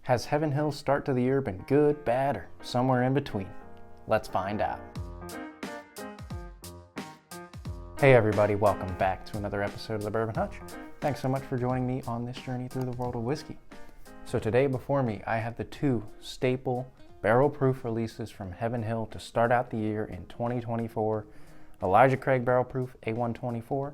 Has Heaven Hill's start to the year been good, bad, or somewhere in between? Let's find out. Hey everybody, welcome back to another episode of the Bourbon Hutch. Thanks so much for joining me on this journey through the world of whiskey. So today before me, I have the two staple barrel proof releases from Heaven Hill to start out the year in 2024. Elijah Craig Barrel Proof A124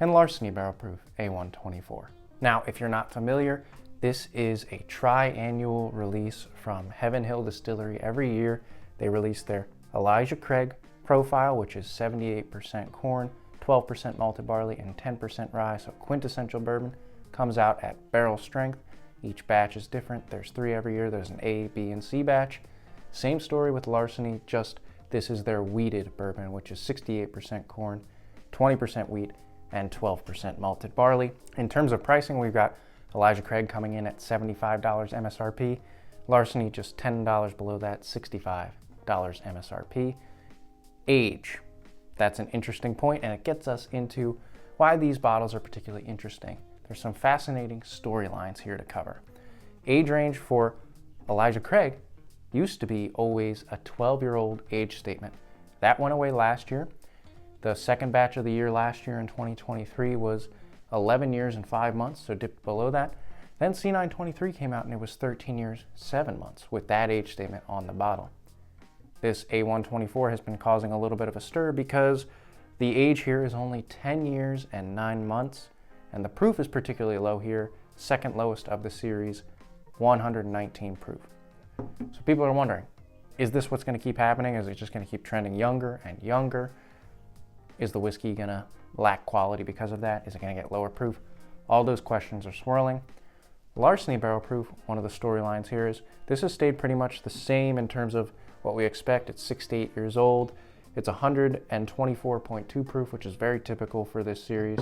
and Larceny Barrel Proof A124. Now, if you're not familiar, this is a tri-annual release from Heaven Hill Distillery. Every year they release their Elijah Craig profile, which is 78% corn, 12% malted barley, and 10% rye. So quintessential bourbon comes out at barrel strength. Each batch is different. There's 3 every year. There's an A, B, and C batch. Same story with Larceny, just this is their wheated bourbon, which is 68% corn, 20% wheat, and 12% malted barley. In terms of pricing, we've got Elijah Craig coming in at $75 MSRP. Larceny just $10 below that, $65 MSRP. Age, that's an interesting point, and it gets us into why these bottles are particularly interesting. There's some fascinating storylines here to cover. Age range for Elijah Craig used to be always a 12-year-old age statement. That went away last year. The second batch of the year last year in 2023 was 11 years and 5 months, so dipped below that. Then C923 came out and it was 13 years, 7 months with that age statement on the bottle. This A124 has been causing a little bit of a stir because the age here is only 10 years and 9 months, and the proof is particularly low here, second lowest of the series, 119 proof. So people are wondering, is this what's going to keep happening? Is it just going to keep trending younger and younger? Is the whiskey going to lack quality because of that? Is it going to get lower proof? All those questions are swirling. Larceny Barrel Proof, one of the storylines here is this has stayed pretty much the same in terms of what we expect. It's 6 to 8 years old. It's 124.2 proof, which is very typical for this series.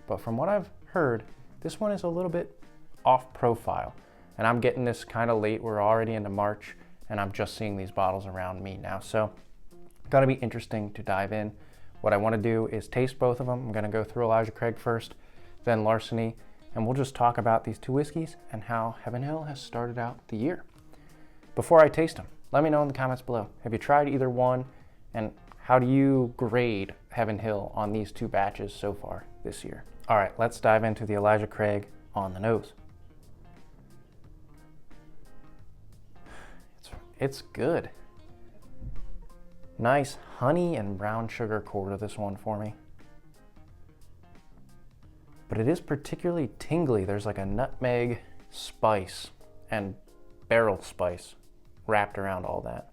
But from what I've heard, this one is a little bit off profile. And I'm getting this kind of late. We're already into March and I'm just seeing these bottles around me now. So gonna be interesting to dive in. What I want to do is taste both of them. I'm going to go through Elijah Craig first, then Larceny, and we'll just talk about these two whiskeys and how Heaven Hill has started out the year. Before I taste them, let me know in the comments below. Have you tried either one, and how do you grade Heaven Hill on these two batches so far this year? All right, let's dive into the Elijah Craig on the nose. It's good. Nice honey and brown sugar core to this one for me. But it is particularly tingly. There's like a nutmeg spice and barrel spice wrapped around all that.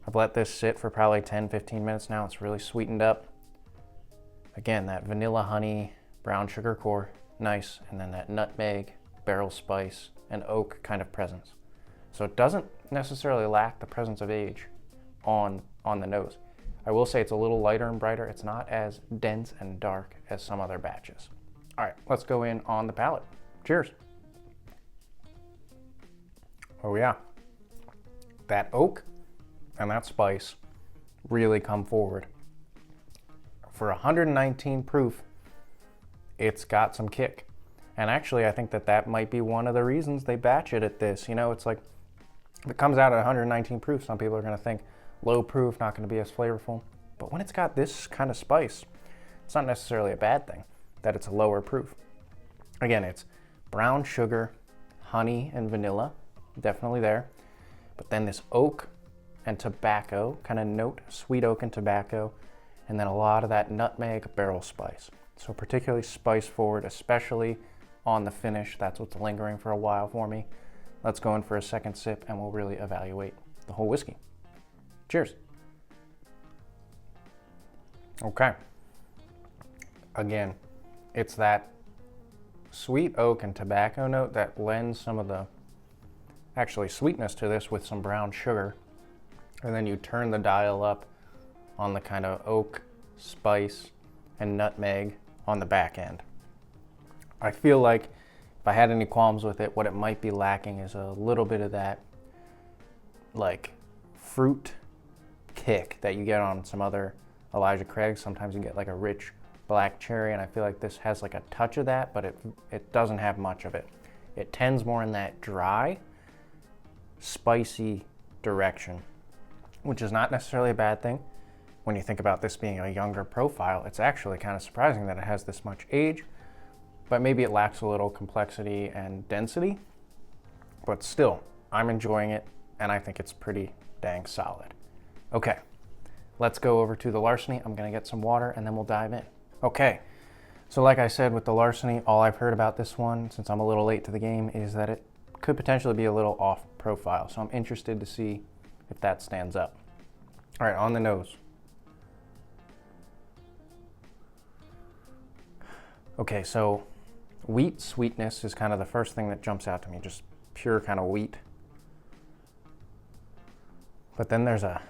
I've let this sit for probably 10-15 minutes now. It's really sweetened up. Again, that vanilla honey, brown sugar core, nice. And then that nutmeg, barrel spice, and oak kind of presence. So it doesn't necessarily lack the presence of age on the nose. I will say it's a little lighter and brighter. It's not as dense and dark as some other batches. All right, let's go in on the palate. Cheers. Oh yeah, that oak and that spice really come forward. For 119 proof, it's got some kick. And actually, I think that might be one of the reasons they batch it at this. You know, it's like, if it comes out at 119 proof, some people are going to think low proof, not going to be as flavorful. But when it's got this kind of spice, it's not necessarily a bad thing that it's a lower proof. Again, it's brown sugar, honey, and vanilla, definitely there. But then this oak and tobacco kind of note, sweet oak and tobacco, and then a lot of that nutmeg barrel spice. So particularly spice forward, especially on the finish. That's what's lingering for a while for me. Let's go in for a second sip and we'll really evaluate the whole whiskey. Cheers. Okay. Again, it's that sweet oak and tobacco note that lends some of the actually sweetness to this with some brown sugar. And then you turn the dial up on the kind of oak, spice, and nutmeg on the back end. I feel like if I had any qualms with it, what it might be lacking is a little bit of that like fruit kick that you get on some other Elijah Craig. Sometimes you get like a rich black cherry, and I feel like this has like a touch of that, but it doesn't have much of it. It tends more in that dry, spicy direction, which is not necessarily a bad thing. When you think about this being a younger profile, it's actually kind of surprising that it has this much age, but maybe it lacks a little complexity and density. But still, I'm enjoying it, and I think it's pretty dang solid. Okay, let's go over to the Larceny. I'm gonna get some water, and then we'll dive in. Okay, so like I said with the Larceny, all I've heard about this one, since I'm a little late to the game, is that it could potentially be a little off profile. So I'm interested to see if that stands up. All right, on the nose. Okay, so wheat sweetness is kind of the first thing that jumps out to me, just pure kind of wheat. But then there's a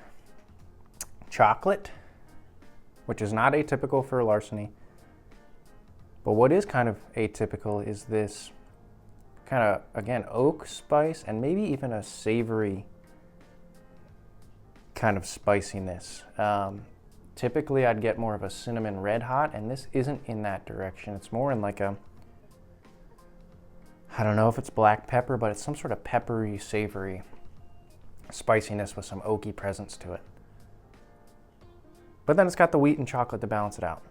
chocolate, which is not atypical for Larceny. But what is kind of atypical is this kind of, again, oak spice and maybe even a savory kind of spiciness. Typically I'd get more of a cinnamon red hot, and this isn't in that direction. It's more in like a, I don't know if it's black pepper, but it's some sort of peppery, savory spiciness with some oaky presence to it. But then it's got the wheat and chocolate to balance it out.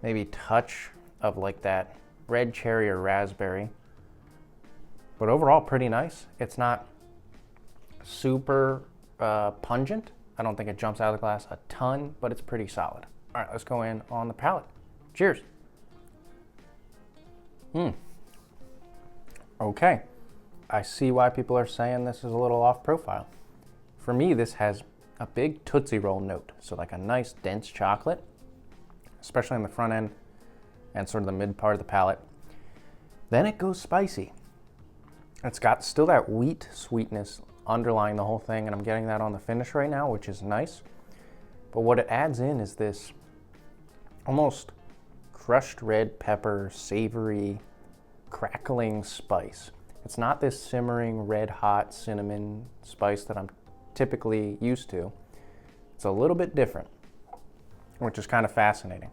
Maybe touch of like that red cherry or raspberry. But overall, pretty nice. It's not super pungent. I don't think it jumps out of the glass a ton, but it's pretty solid. All right, let's go in on the palate. Cheers. Okay, I see why people are saying this is a little off profile. For me, this has a big Tootsie Roll note. So like a nice dense chocolate, especially in the front end and sort of the mid part of the palate. Then it goes spicy. It's got still that wheat sweetness underlying the whole thing, and I'm getting that on the finish right now, which is nice. But what it adds in is this almost crushed red pepper, savory, crackling spice. It's not this simmering red hot cinnamon spice that I'm typically used to. It's a little bit different, which is kind of fascinating.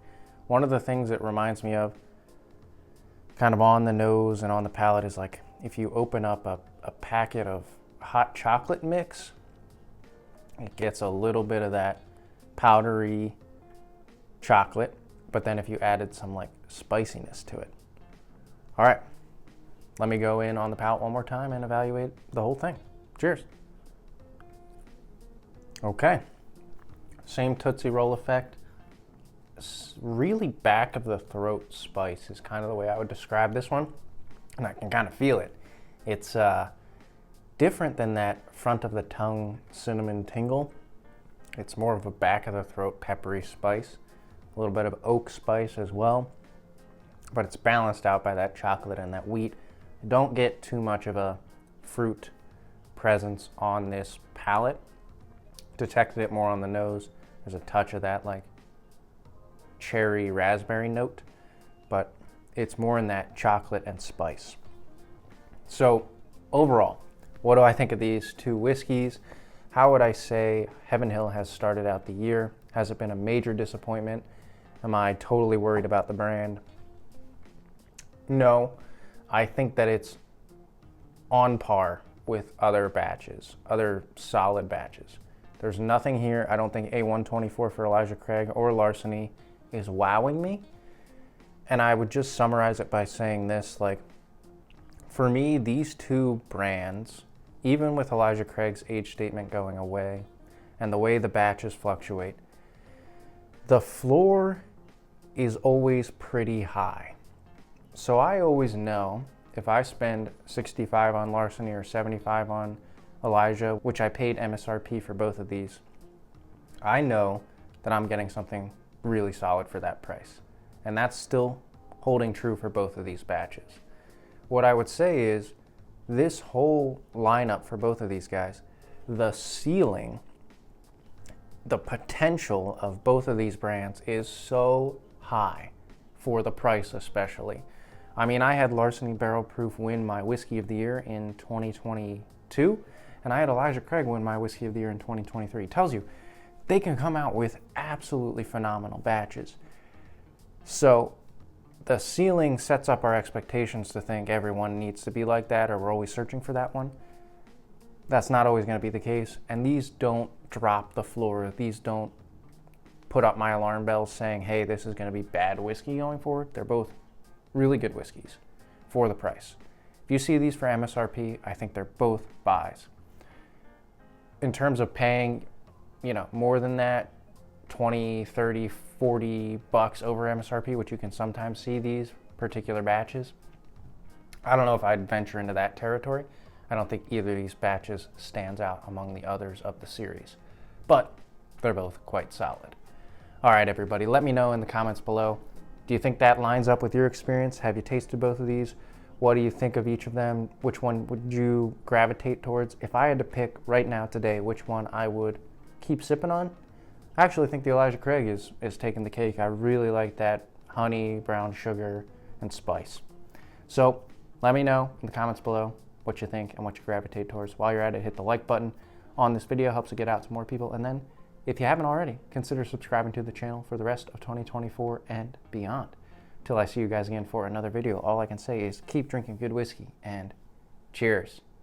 One of the things it reminds me of, kind of on the nose and on the palate, is like if you open up a packet of hot chocolate mix, it gets a little bit of that powdery chocolate, but then if you added some like spiciness to it. All right, let me go in on the palate one more time and evaluate the whole thing. Cheers. Okay, same Tootsie Roll effect. Really back of the throat spice is kind of the way I would describe this one, and I can kind of feel it. It's different than that front of the tongue cinnamon tingle. It's more of a back of the throat peppery spice, a little bit of oak spice as well, but it's balanced out by that chocolate and that wheat. Don't get too much of a fruit presence on this palate. Detected it more on the nose. There's a touch of that like cherry raspberry note, but it's more in that chocolate and spice. So overall, what do I think of these two whiskeys? How would I say Heaven Hill has started out the year? Has it been a major disappointment? Am I totally worried about the brand? No, I think that it's on par with other batches, other solid batches. There's nothing here. I don't think A124 for Elijah Craig or Larceny is wowing me. And I would just summarize it by saying this, like, for me, these two brands, even with Elijah Craig's age statement going away and the way the batches fluctuate, the floor is always pretty high. So I always know if I spend 65 on Larceny or 75 on Elijah, which I paid MSRP for both of these, I know that I'm getting something really solid for that price. And that's still holding true for both of these batches. What I would say is this whole lineup for both of these guys, the ceiling, the potential of both of these brands is so high for the price especially. I mean, I had Larceny Barrel Proof win my Whiskey of the Year in 2022, and I had Elijah Craig win my Whiskey of the Year in 2023. It tells you they can come out with absolutely phenomenal batches. So the ceiling sets up our expectations to think everyone needs to be like that, or we're always searching for that one. That's not always going to be the case. And these don't drop the floor. These don't put up my alarm bells saying, hey, this is going to be bad whiskey going forward. They're both really good whiskeys for the price. If you see these for MSRP, I think they're both buys. In terms of paying, more than that, 20, 30, 40 bucks over MSRP, which you can sometimes see these particular batches, I don't know if I'd venture into that territory. I don't think either of these batches stands out among the others of the series, but they're both quite solid. All right, everybody, let me know in the comments below. Do you think that lines up with your experience? Have you tasted both of these? What do you think of each of them? Which one would you gravitate towards? If I had to pick right now today which one I would keep sipping on, I actually think the Elijah Craig is taking the cake. I really like that honey, brown sugar, and spice. So let me know in the comments below what you think and what you gravitate towards. While you're at it, hit the like button on this video. Helps it get out to more people. And then if you haven't already, consider subscribing to the channel for the rest of 2024 and beyond. Till I see you guys again for another video, all I can say is keep drinking good whiskey and cheers.